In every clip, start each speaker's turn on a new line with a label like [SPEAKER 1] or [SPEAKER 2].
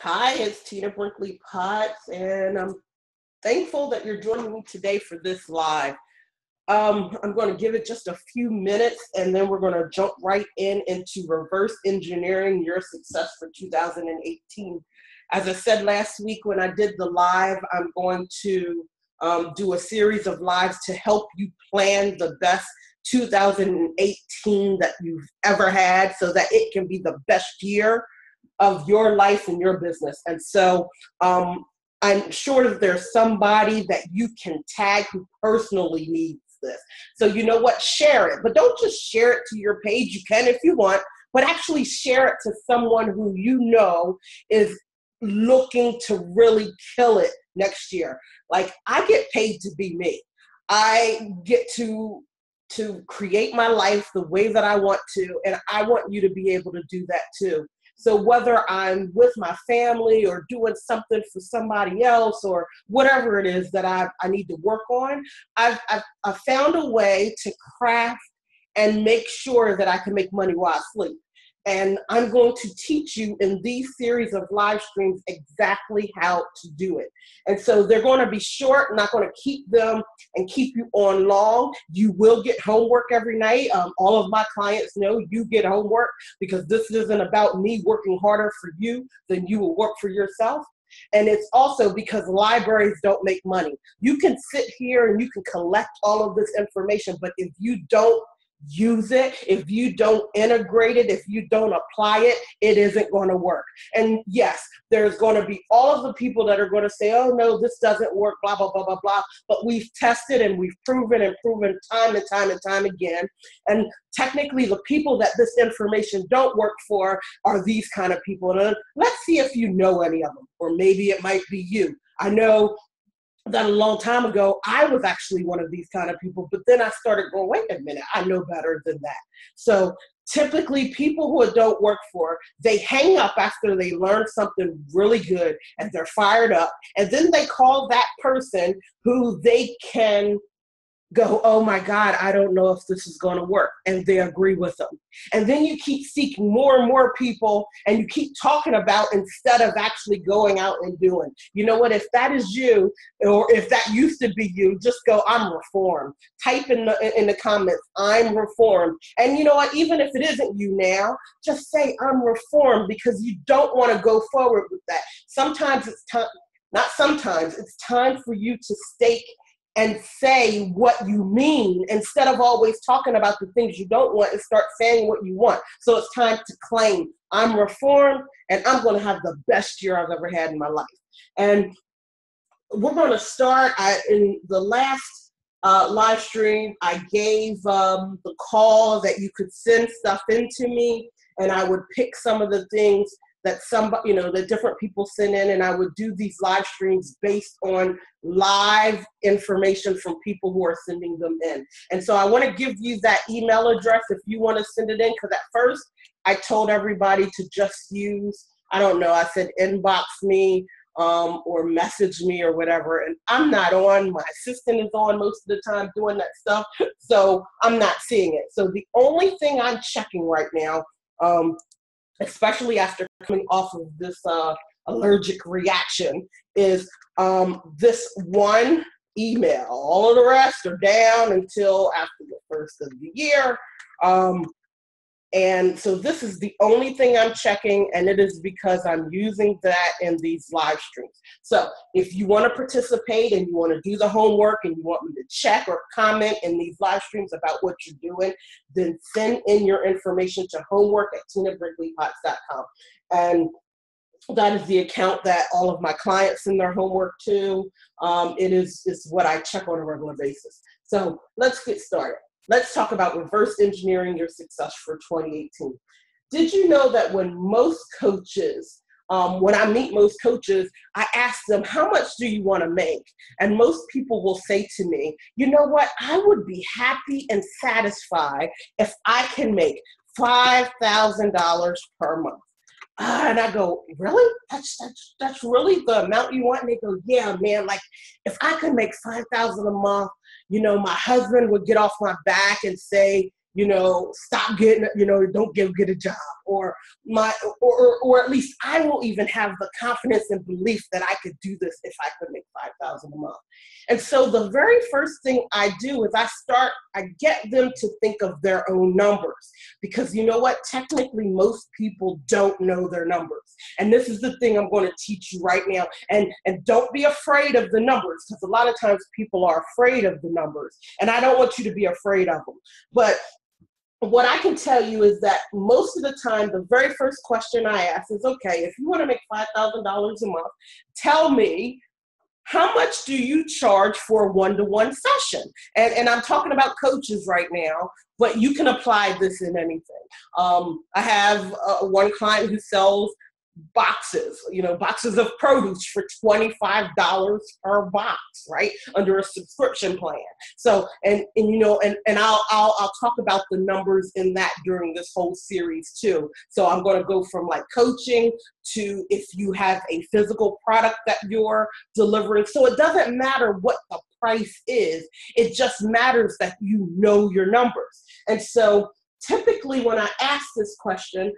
[SPEAKER 1] Hi, it's Tina Brinkley Potts, and I'm thankful that you're joining me today for this live. I'm going to give it just a few minutes, and then we're going to jump right into reverse engineering your success for 2018. As I said last week when I did the live, I'm going to do a series of lives to help you plan the best 2018 that you've ever had so that it can be the best year of your life and your business. And so I'm sure that there's somebody that you can tag who personally needs this. So you know what? Share it. But don't just share it to your page. You can if you want, but actually share it to someone who you know is looking to really kill it next year. Like, I get paid to be me. I get to create my life the way that I want to, and I want you to be able to do that too. So whether I'm with my family or doing something for somebody else or whatever it is that I need to work on, I've found a way to craft and make sure that I can make money while I sleep. And I'm going to teach you in these series of live streams exactly how to do it. And so they're going to be short. I'm not going to keep them and keep you on long. You will get homework every night. All of my clients know you get homework because this isn't about me working harder for you than you will work for yourself. And it's also because libraries don't make money. You can sit here and you can collect all of this information, but if you don't use it, if you don't integrate it, if you don't apply it, it isn't going to work. And yes, there's going to be all of the people that are going to say, oh no, this doesn't work, blah, blah, blah, blah, blah. But we've tested and we've proven time and time again. And technically the people that this information don't work for are these kind of people. And let's see if you know any of them, or maybe it might be you. I know that a long time ago, I was actually one of these kind of people, but then I started going, wait a minute, I know better than that. So typically people who it don't work for, they hang up after they learn something really good and they're fired up. And then they call that person who they can go, oh my God, I don't know if this is going to work. And they agree with them. And then you keep seeking more and more people and you keep talking about instead of actually going out and doing. You know what? If that is you, or if that used to be you, just go, I'm reformed. Type in the comments, I'm reformed. And you know what? Even if it isn't you now, just say, I'm reformed, because you don't want to go forward with that. Sometimes it's time, not sometimes, it's time for you to stake and say what you mean instead of always talking about the things you don't want, and start saying what you want. So it's time to claim, I'm reformed and I'm going to have the best year I've ever had in my life. And we're going to start in the last live stream. I gave the call that you could send stuff into me, and I would pick some of the things that somebody, that different people send in, and I would do these live streams based on live information from people who are sending them in. And so I want to give you that email address if you want to send it in, because at first I told everybody to just use, I don't know, I said inbox me or message me or whatever, and I'm not on. My assistant is on most of the time doing that stuff, so I'm not seeing it. So the only thing I'm checking right now, especially after coming off of this allergic reaction, is this one email. All of the rest are down until after the first of the year. And so this is the only thing I'm checking, and it is because I'm using that in these live streams. So if you want to participate and you want to do the homework and you want me to check or comment in these live streams about what you're doing, then send in your information to homework@tinabrinkleypotts.com. And that is the account that all of my clients send their homework to. It is what I check on a regular basis. So let's get started. Let's talk about reverse engineering your success for 2018. Did you know that when most coaches, when I meet most coaches, I ask them, how much do you want to make? And most people will say to me, you know what, I would be happy and satisfied if I can make $5,000 per month. And I go, really? That's really the amount you want? And they go, yeah, man, like if I could make $5,000 a month, my husband would get off my back and say, stop getting, don't get a job, or or at least I will even have the confidence and belief that I could do this if I could make $5,000 a month. And so the very first thing I do is I get them to think of their own numbers, because you know what? Technically, most people don't know their numbers. And this is the thing I'm going to teach you right now. And don't be afraid of the numbers, because a lot of times people are afraid of the numbers. And I don't want you to be afraid of them. But what I can tell you is that most of the time, the very first question I ask is, okay, if you want to make $5,000 a month, tell me, how much do you charge for a one-to-one session? And I'm talking about coaches right now, but you can apply this in anything. I have one client who sells boxes, boxes of produce for $25 per box, right? Under a subscription plan. So, and I'll talk about the numbers in that during this whole series too. So I'm going to go from like coaching to if you have a physical product that you're delivering. So it doesn't matter what the price is. It just matters that you know your numbers. And so typically when I ask this question,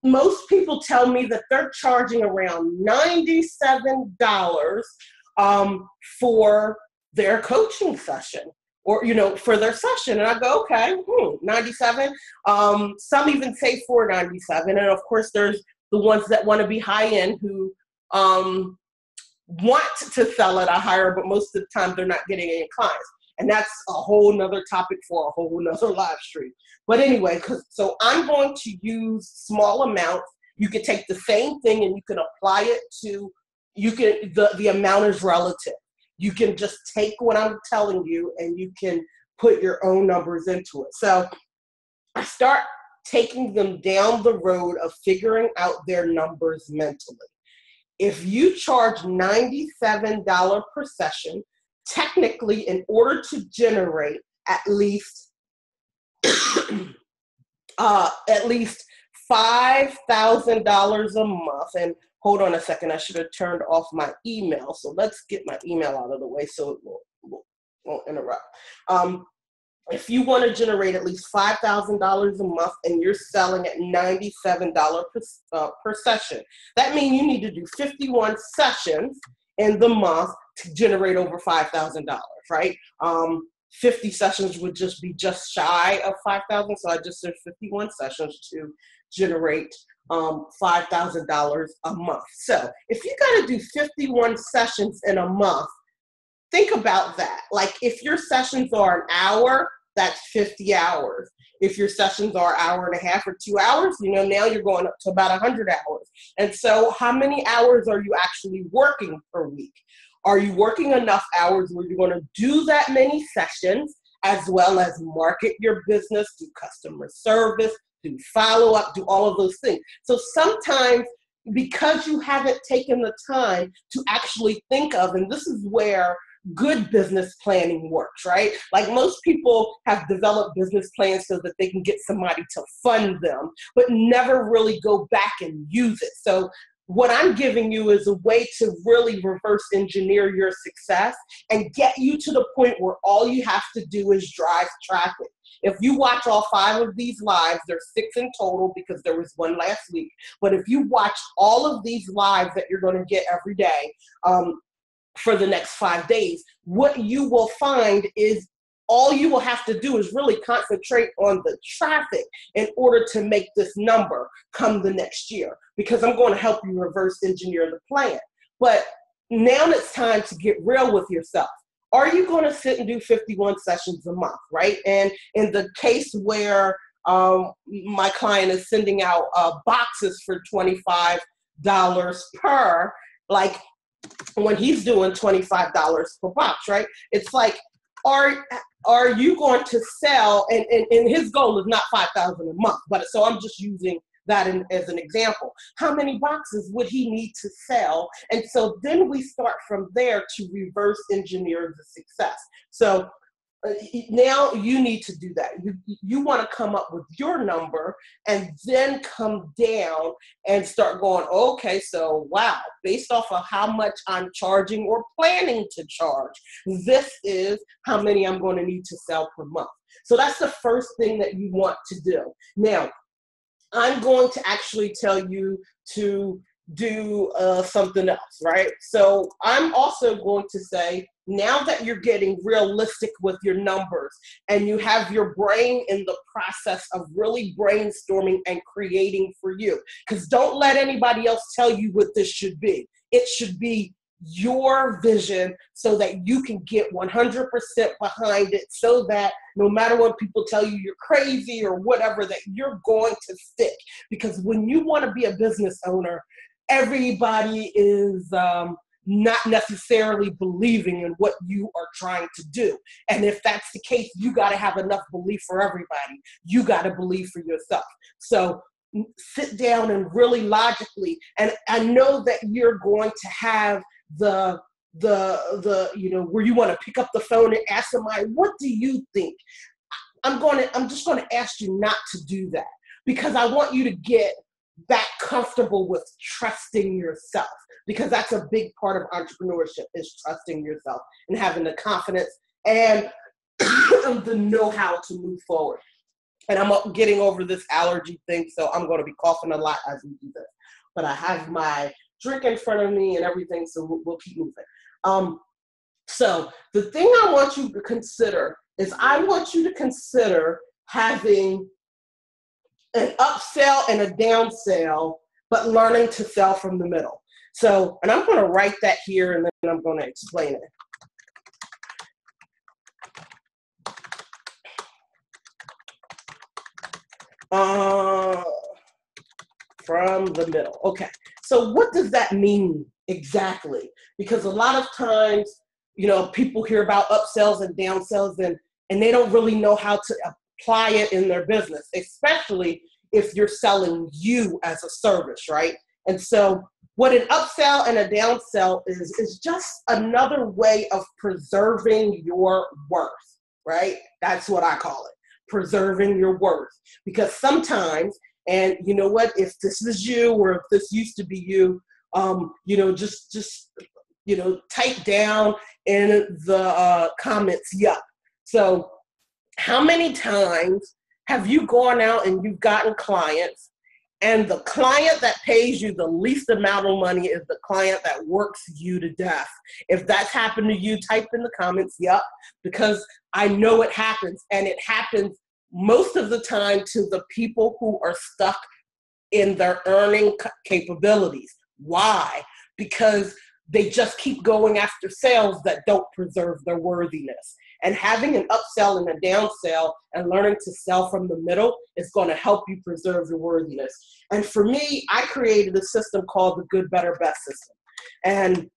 [SPEAKER 1] most people tell me that they're charging around $97 for their coaching session, or, for their session. And I go, okay, 97. Some even say $497. And of course, there's the ones that want to be high end who want to sell at a higher, but most of the time they're not getting any clients. And that's a whole nother topic for a whole nother live stream. But anyway, so I'm going to use small amounts. You can take the same thing and you can apply it to, the amount is relative. You can just take what I'm telling you and you can put your own numbers into it. So I start taking them down the road of figuring out their numbers mentally. If you charge $97 per session, technically, in order to generate at least $5,000 a month, and hold on a second, I should have turned off my email. So let's get my email out of the way so it won't interrupt. If you want to generate at least $5,000 a month and you're selling at $97 per session, that means you need to do 51 sessions in the month to generate over $5,000, right? 50 sessions would just be just shy of 5,000. So I just said 51 sessions to generate $5,000 a month. So if you got to do 51 sessions in a month, think about that. Like if your sessions are an hour, that's 50 hours. If your sessions are an hour and a half or 2 hours, now you're going up to about 100 hours. And so how many hours are you actually working per week? Are you working enough hours where you're going to do that many sessions, as well as market your business, do customer service, do follow-up, do all of those things? So sometimes, because you haven't taken the time to actually think of, and this is where good business planning works, right? Like most people have developed business plans so that they can get somebody to fund them, but never really go back and use it. So what I'm giving you is a way to really reverse engineer your success and get you to the point where all you have to do is drive traffic. If you watch all 5 of these lives, there's 6 in total because there was one last week. But if you watch all of these lives that you're going to get every day, for the next 5 days, what you will find is all you will have to do is really concentrate on the traffic in order to make this number come the next year, because I'm going to help you reverse engineer the plan. But now it's time to get real with yourself. Are you going to sit and do 51 sessions a month, right? And in the case where my client is sending out boxes for $25 per, like, when he's doing $25 per box, right? It's like, are you going to sell, and his goal is not $5,000 a month, but so I'm just using that as an example. How many boxes would he need to sell? And so then we start from there to reverse engineer the success. So now you need to do that. You want to come up with your number and then come down and start going, okay, so wow, based off of how much I'm charging or planning to charge, this is how many I'm going to need to sell per month. So that's the first thing that you want to do. Now, I'm going to actually tell you to do something else, right? So I'm also going to say, now that you're getting realistic with your numbers and you have your brain in the process of really brainstorming and creating for you, because don't let anybody else tell you what this should be. It should be your vision so that you can get 100% behind it, so that no matter what people tell you you're crazy or whatever, that you're going to stick. Because when you want to be a business owner, everybody is not necessarily believing in what you are trying to do. And if that's the case, you got to have enough belief for everybody. You got to believe for yourself. So sit down and really logically, and I know that you're going to have the where you want to pick up the phone and ask somebody, what do you think? I'm just going to ask you not to do that, because I want you to get that comfortable with trusting yourself, because that's a big part of entrepreneurship, is trusting yourself and having the confidence and the know-how to move forward. And I'm getting over this allergy thing, so I'm going to be coughing a lot as we do this. But I have my drink in front of me and everything, so we'll keep moving. So the thing I want you to consider is, I want you to consider having an upsell and a downsell, but learning to sell from the middle. So, and I'm going to write that here, and then I'm going to explain it. From the middle. Okay. So what does that mean exactly? Because a lot of times, people hear about upsells and downsells, and they don't really know how to apply it in their business, especially if you're selling you as a service, right? And so what an upsell and a downsell is just another way of preserving your worth, right? That's what I call it, preserving your worth. Because sometimes, and you know what, if this is you, or if this used to be you, just type down in the comments, yup. So how many times have you gone out and you've gotten clients, and the client that pays you the least amount of money is the client that works you to death? If that's happened to you, type in the comments, yup, because I know it happens, and it happens most of the time to the people who are stuck in their earning capabilities. Why? Because they just keep going after sales that don't preserve their worthiness. And having an upsell and a downsell and learning to sell from the middle is going to help you preserve your worthiness. And for me, I created a system called the Good, Better, Best system. And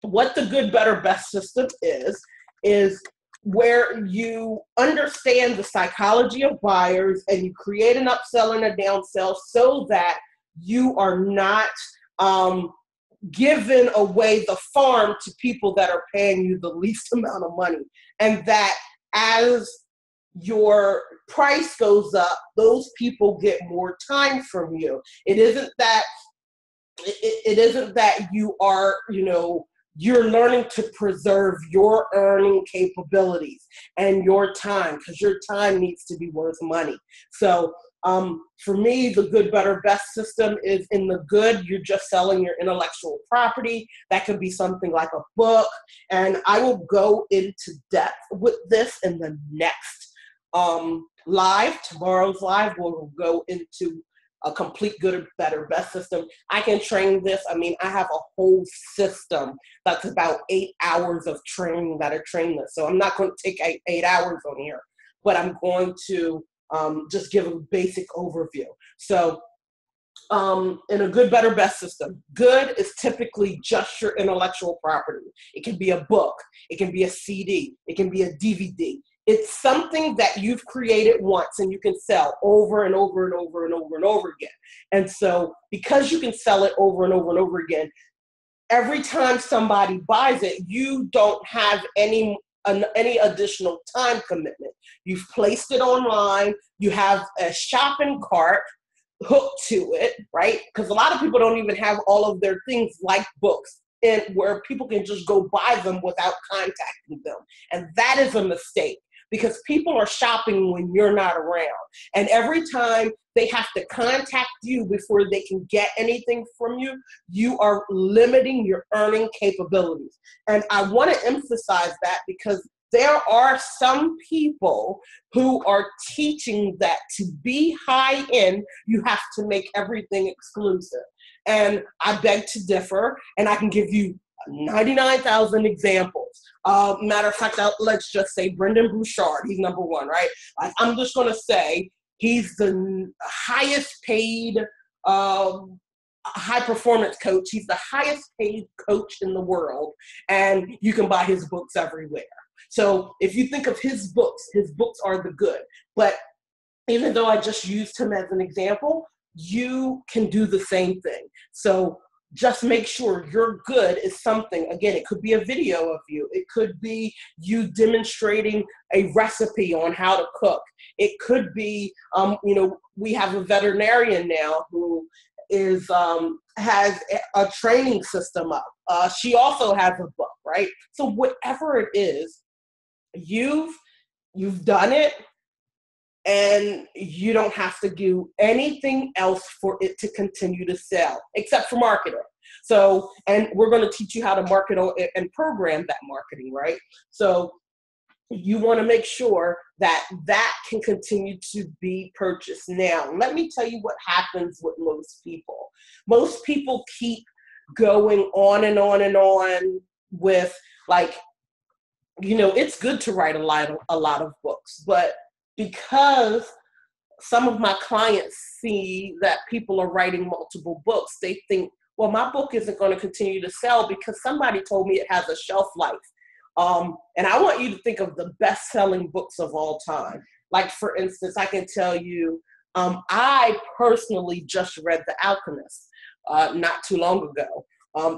[SPEAKER 1] what the Good, Better, Best system is where you understand the psychology of buyers, and you create an upsell and a downsell so that you are not giving away the farm to people that are paying you the least amount of money. And that as your price goes up, those people get more time from you. It isn't that you are, you're learning to preserve your earning capabilities and your time, because your time needs to be worth money. So for me, the Good, Better, Best system is, in the good, you're just selling your intellectual property. That could be something like a book. And I will go into depth with this in the next live. Tomorrow's live, we'll go into a complete Good, Better, Best system. I can train this. I mean, I have a whole system that's about 8 hours of training that I train this. So I'm not going to take 8 hours on here, but I'm going to just give a basic overview. So in a Good, Better, Best system, good is typically just your intellectual property. It can be a book. It can be a CD. It can be a DVD. It's something that you've created once and you can sell over and over and over and over and over again. And so because you can sell it over and over and over again, every time somebody buys it, you don't have any additional time commitment. You've placed it online. You have a shopping cart hooked to it, right? Because a lot of people don't even have all of their things like books, and where people can just go buy them without contacting them. And that is a mistake, because people are shopping when you're not around. And every time they have to contact you before they can get anything from you, you are limiting your earning capabilities. And I want to emphasize that because there are some people who are teaching that to be high end, you have to make everything exclusive. And I beg to differ, and I can give you 99,000 examples. Matter of fact, let's just say Brendan Bouchard, he's number one, right? I'm just going to say he's the highest paid high performance coach. He's the highest paid coach in the world, and you can buy his books everywhere. So if you think of his books are the good. But even though I just used him as an example, you can do the same thing. So just make sure your good is something. Again, it could be a video of you. It could be you demonstrating a recipe on how to cook. It could be, we have a veterinarian now who is has a training system up. She also has a book, right? So whatever it is, you've done it, and you don't have to do anything else for it to continue to sell, except for marketing. So, and we're going to teach you how to market and program that marketing, right? So you want to make sure that that can continue to be purchased. Now, let me tell you what happens with most people. Most people keep going on and on and on with, like, it's good to write a lot of books, but because some of my clients see that people are writing multiple books, they think, well, my book isn't going to continue to sell because somebody told me it has a shelf life. And I want you to think of the best-selling books of all time. Like, for instance, I can tell you, I personally just read The Alchemist not too long ago.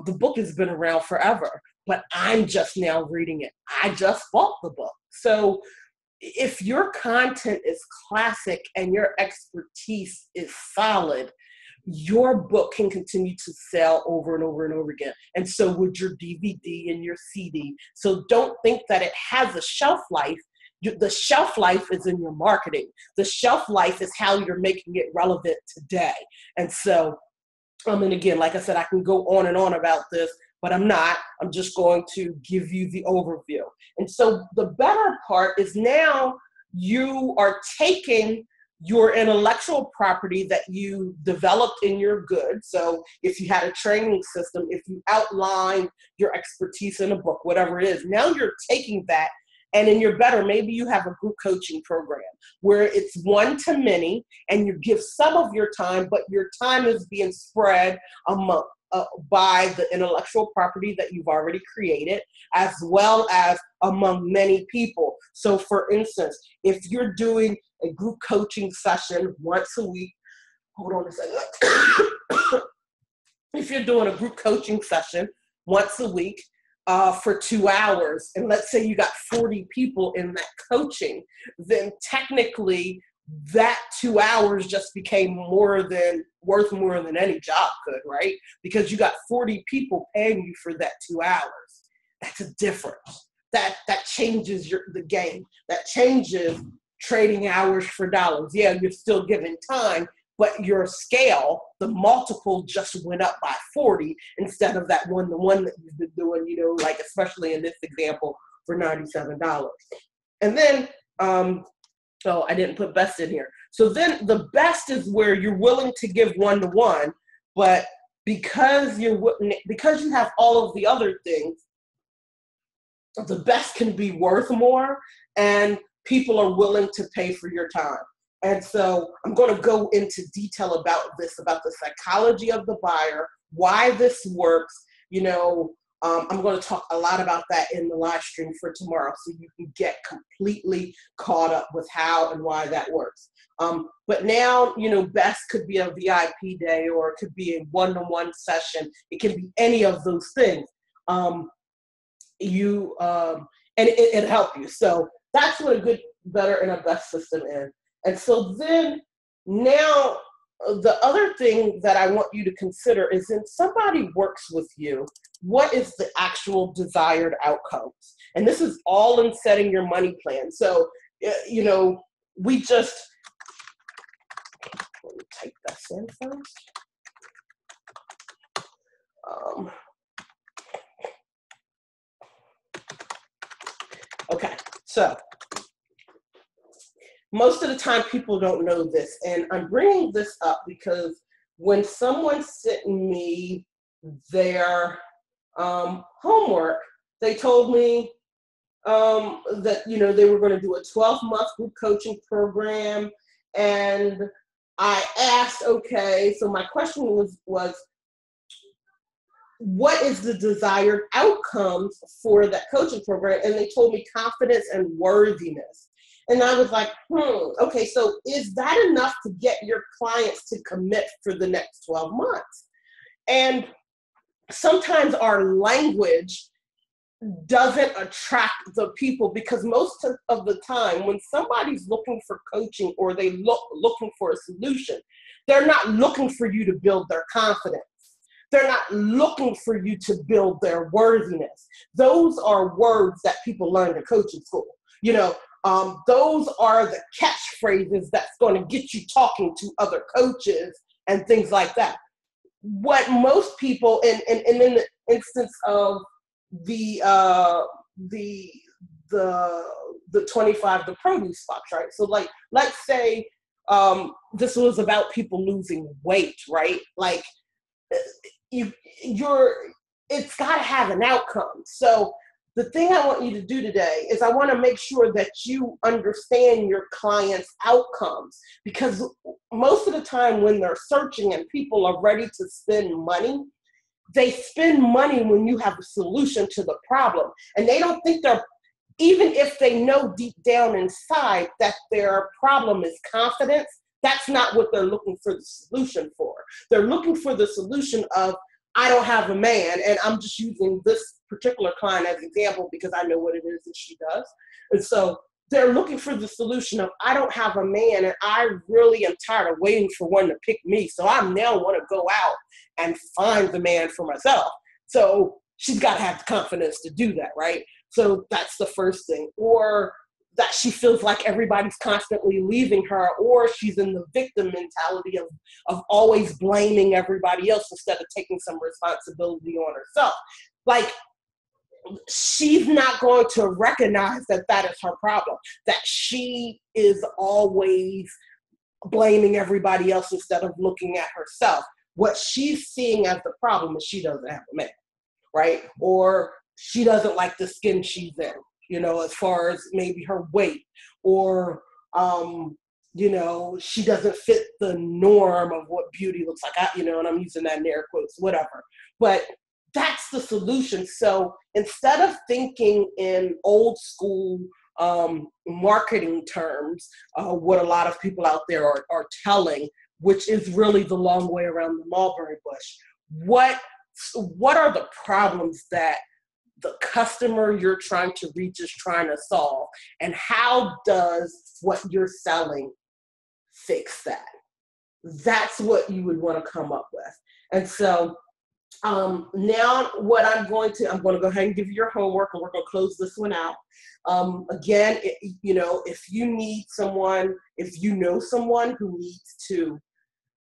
[SPEAKER 1] The book has been around forever, but I'm just now reading it. I just bought the book. So if your content is classic and your expertise is solid, your book can continue to sell over and over and over again. And so would your DVD and your CD. So don't think that it has a shelf life. The shelf life is in your marketing. The shelf life is how you're making it relevant today. And so, and again, like I said, I can go on and on about this, but I'm not. I'm just going to give you the overview. And so the better part is now you are taking your intellectual property that you developed in your good. So if you had a training system, if you outlined your expertise in a book, whatever it is, now you're taking that, and in your better, maybe you have a group coaching program where it's one-to-many and you give some of your time, but your time is being spread among by the intellectual property that you've already created, as well as among many people. So for instance, if you're doing a group coaching session once a week, hold on a second. If you're doing a group coaching session once a week for 2 hours, and let's say you got 40 people in that coaching, then technically that 2 hours just became worth more than any job could, right? Because you got 40 people paying you for that 2 hours. That's a difference. That changes the game. That changes trading hours for dollars. Yeah, you're still giving time, but your scale, the multiple just went up by 40 instead of that one-to-one that you've been doing, like especially in this example for $97. And then, I didn't put best in here. So then the best is where you're willing to give one-to-one, but because you have all of the other things, the best can be worth more, and people are willing to pay for your time. And so I'm going to go into detail about the psychology of the buyer, why this works. I'm going to talk a lot about that in the live stream for tomorrow, so you can get completely caught up with how and why that works. But now, best could be a VIP day, or it could be a one-to-one session. It can be any of those things. And it help you. So that's what a good, better, and a best system is. And so then now the other thing that I want you to consider is, if somebody works with you, what is the actual desired outcomes? And this is all in setting your money plan. So you know, we just, let me type this in first. Okay, so most of the time people don't know this, and I'm bringing this up because when someone sent me their homework, they told me that, you know, they were going to do a 12-month group coaching program, and I asked, okay, so my question was what is the desired outcomes for that coaching program? And they told me confidence and worthiness. And I was like, okay, so is that enough to get your clients to commit for the next 12 months? And sometimes our language doesn't attract the people, because most of the time when somebody's looking for coaching or they looking for a solution, they're not looking for you to build their confidence. They're not looking for you to build their worthiness. Those are words that people learn in coaching school. You know, those are the catchphrases that's going to get you talking to other coaches and things like that. What most people, and in the instance of the 25, the produce box, right? So like, let's say this was about people losing weight, right? Like it's got to have an outcome. So the thing I want you to do today is I want to make sure that you understand your client's outcomes, because most of the time when they're searching and people are ready to spend money, they spend money when you have a solution to the problem. And they don't think even if they know deep down inside that their problem is confidence, that's not what they're looking for the solution for. They're looking for the solution of, I don't have a man, and I'm just using this particular client as an example because I know what it is that she does. And so they're looking for the solution of, I don't have a man, and I really am tired of waiting for one to pick me. So I now want to go out and find the man for myself. So she's got to have the confidence to do that, right? So that's the first thing. Or that she feels like everybody's constantly leaving her, or she's in the victim mentality of always blaming everybody else instead of taking some responsibility on herself. Like, she's not going to recognize that that is her problem, that she is always blaming everybody else instead of looking at herself. What she's seeing as the problem is she doesn't have a man, right? Or she doesn't like the skin she's in, you know, as far as maybe her weight, or, you know, she doesn't fit the norm of what beauty looks like, you know, and I'm using that in air quotes, whatever. But that's the solution. So instead of thinking in old school marketing terms, what a lot of people out there are telling, which is really the long way around the mulberry bush, what are the problems that the customer you're trying to reach is trying to solve, and how does what you're selling fix that? That's what you would want to come up with. And so now what I'm going to go ahead and give you your homework, and we're going to close this one out. Again, you know, if you know someone who needs to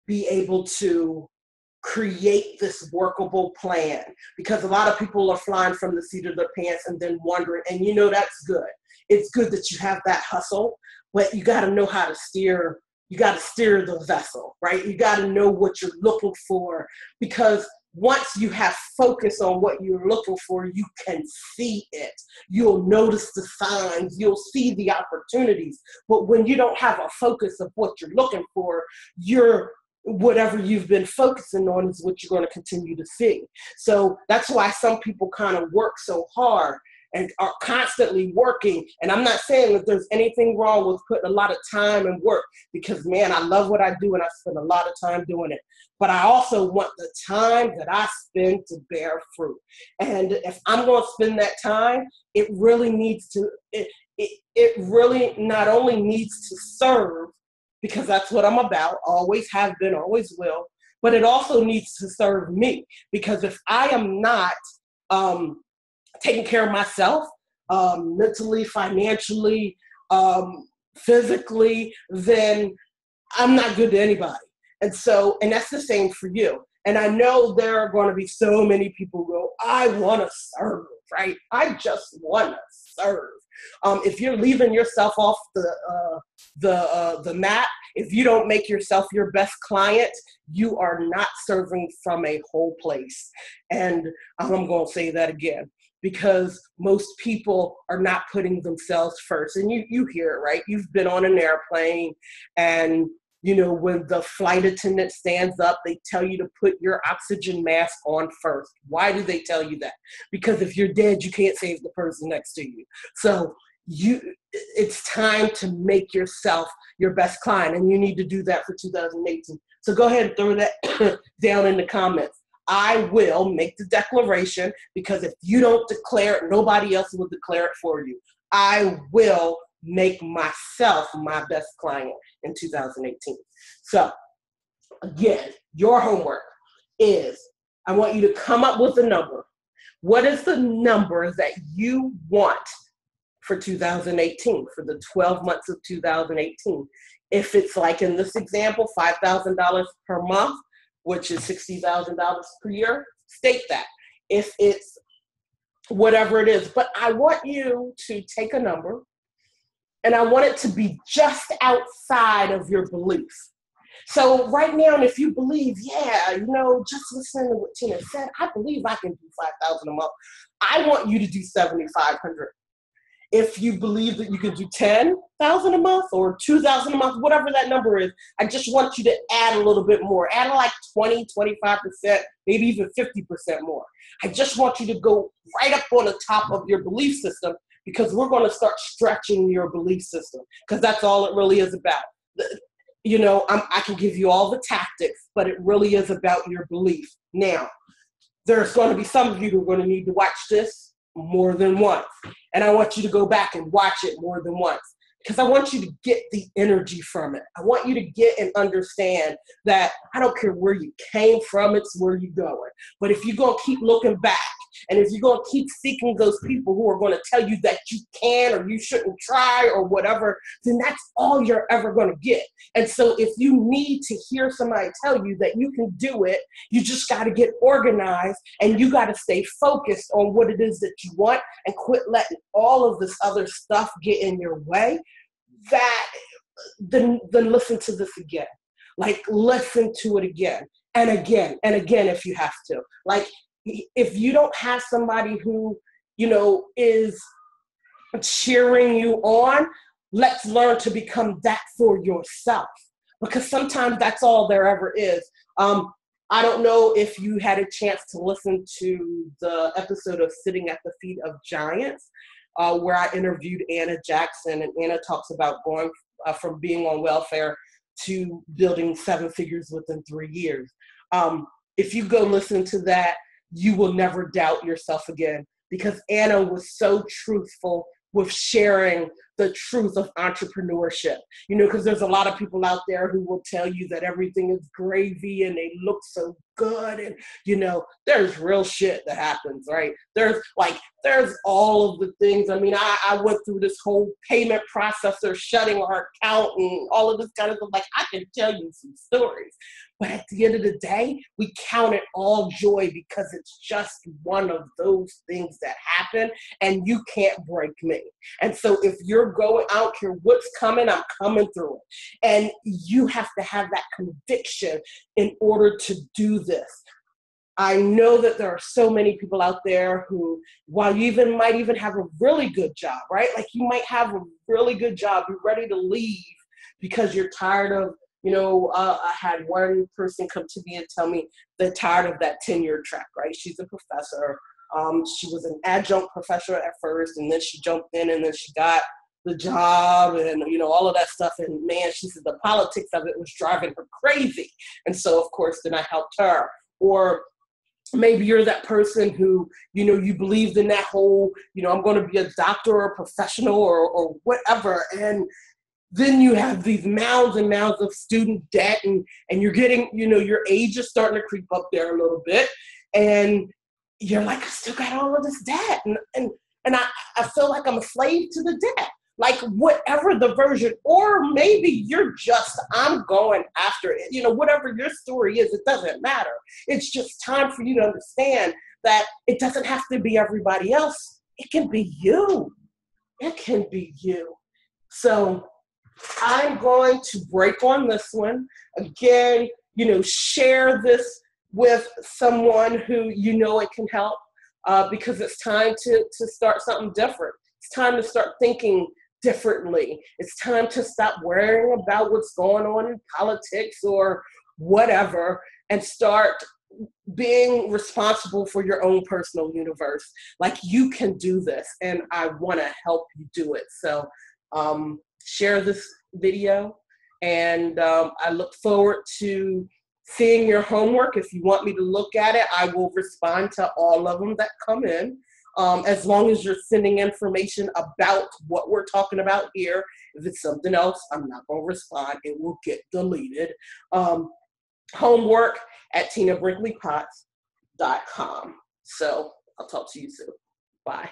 [SPEAKER 1] be able to create this workable plan, because a lot of people are flying from the seat of their pants and then wondering, and you know, that's good. It's good that you have that hustle, but you got to know how to steer. You got to steer the vessel, right? You got to know what you're looking for, because once you have focus on what you're looking for, you can see it. You'll notice the signs. You'll see the opportunities. But when you don't have a focus of what you're looking for, whatever you've been focusing on is what you're going to continue to see. So that's why some people kind of work so hard and are constantly working. And I'm not saying that there's anything wrong with putting a lot of time and work, because, man, I love what I do and I spend a lot of time doing it. But I also want the time that I spend to bear fruit. And if I'm going to spend that time, it really needs to, it really not only needs to serve, because that's what I'm about, always have been, always will, but it also needs to serve me. Because if I am not taking care of myself, mentally, financially, physically, then I'm not good to anybody. And so, and that's the same for you. And I know there are going to be so many people who go, I want to serve, right? I just want to serve. If you're leaving yourself off the map, if you don't make yourself your best client, you are not serving from a whole place. And I'm going to say that again, because most people are not putting themselves first. And you hear it, right? You've been on an airplane, and you know, when the flight attendant stands up, they tell you to put your oxygen mask on first. Why do they tell you that? Because if you're dead, you can't save the person next to you. So it's time to make yourself your best client, and you need to do that for 2018. So go ahead and throw that down in the comments. I will make the declaration, because if you don't declare it, nobody else will declare it for you. I will make myself my best client in 2018. So again, your homework is, I want you to come up with a number. What is the number that you want for 2018, for the 12 months of 2018? If it's like in this example, $5,000 per month, which is $60,000 per year, state that. If it's whatever it is, but I want you to take a number, and I want it to be just outside of your beliefs. So right now, if you believe, yeah, you know, just listening to what Tina said, I believe I can do $5,000 a month. I want you to do $7,500. If you believe that you can do $10,000 a month or $2,000 a month, whatever that number is, I just want you to add a little bit more. Add like 20, 25%, maybe even 50% more. I just want you to go right up on the top of your belief system, because we're going to start stretching your belief system, because that's all it really is about. You know, I can give you all the tactics, but it really is about your belief. Now, there's going to be some of you who are going to need to watch this more than once. And I want you to go back and watch it more than once, because I want you to get the energy from it. I want you to get and understand that I don't care where you came from, it's where you're going. But if you're going to keep looking back, and if you're going to keep seeking those people who are going to tell you that you can or you shouldn't try or whatever, then that's all you're ever going to get. And so if you need to hear somebody tell you that you can do it, you just got to get organized, and you got to stay focused on what it is that you want, and quit letting all of this other stuff get in your way. Then listen to this again. Like, listen to it again and again and again if you have to. Like, if you don't have somebody who, you know, is cheering you on, let's learn to become that for yourself, because sometimes that's all there ever is. I don't know if you had a chance to listen to the episode of Sitting at the Feet of Giants, where I interviewed Anna Jackson, and Anna talks about going from being on welfare to building 7 figures within 3 years. If you go listen to that, you will never doubt yourself again, because Anna was so truthful with sharing the truth of entrepreneurship. You know, because there's a lot of people out there who will tell you that everything is gravy and they look so good, and you know, there's real shit that happens, right? There's all of the things. I mean, I went through this whole payment processor shutting our account and all of this kind of stuff. Like, I can tell you some stories, but at the end of the day, we count it all joy, because it's just one of those things that happen, and you can't break me. And so if you're going, I don't care what's coming, I'm coming through it. And you have to have that conviction in order to do this. I know that there are so many people out there who, while you might even have a really good job, right? Like, you might have a really good job, you're ready to leave because you're tired of, you know, I had one person come to me and tell me they're tired of that tenure track, right? She's a professor. She was an adjunct professor at first, and then she jumped in, and then she got the job, and, you know, all of that stuff. And man, she said the politics of it was driving her crazy. And so, of course, then I helped her. Or maybe you're that person who, you know, you believed in that whole, you know, I'm going to be a doctor or a professional or whatever. And then you have these mounds and mounds of student debt, and you're getting, you know, your age is starting to creep up there a little bit. And you're like, I still got all of this debt. And I feel like I'm a slave to the debt. like whatever the version, or maybe you're just, I'm going after it. Whatever your story is, it doesn't matter. It's just time for you to understand that it doesn't have to be everybody else. It can be you. It can be you. So I'm going to break on this one. Again, share this with someone who it can help, because it's time to start something different. It's time to start thinking differently. It's time to stop worrying about what's going on in politics or whatever and start being responsible for your own personal universe. Like, you can do this, and I want to help you do it. So share this video, and I look forward to seeing your homework. If you want me to look at it, I will respond to all of them that come in. As long as you're sending information about what we're talking about here. If it's something else, I'm not going to respond. It will get deleted. Homework at tinabrinkleypotts.com. So I'll talk to you soon. Bye.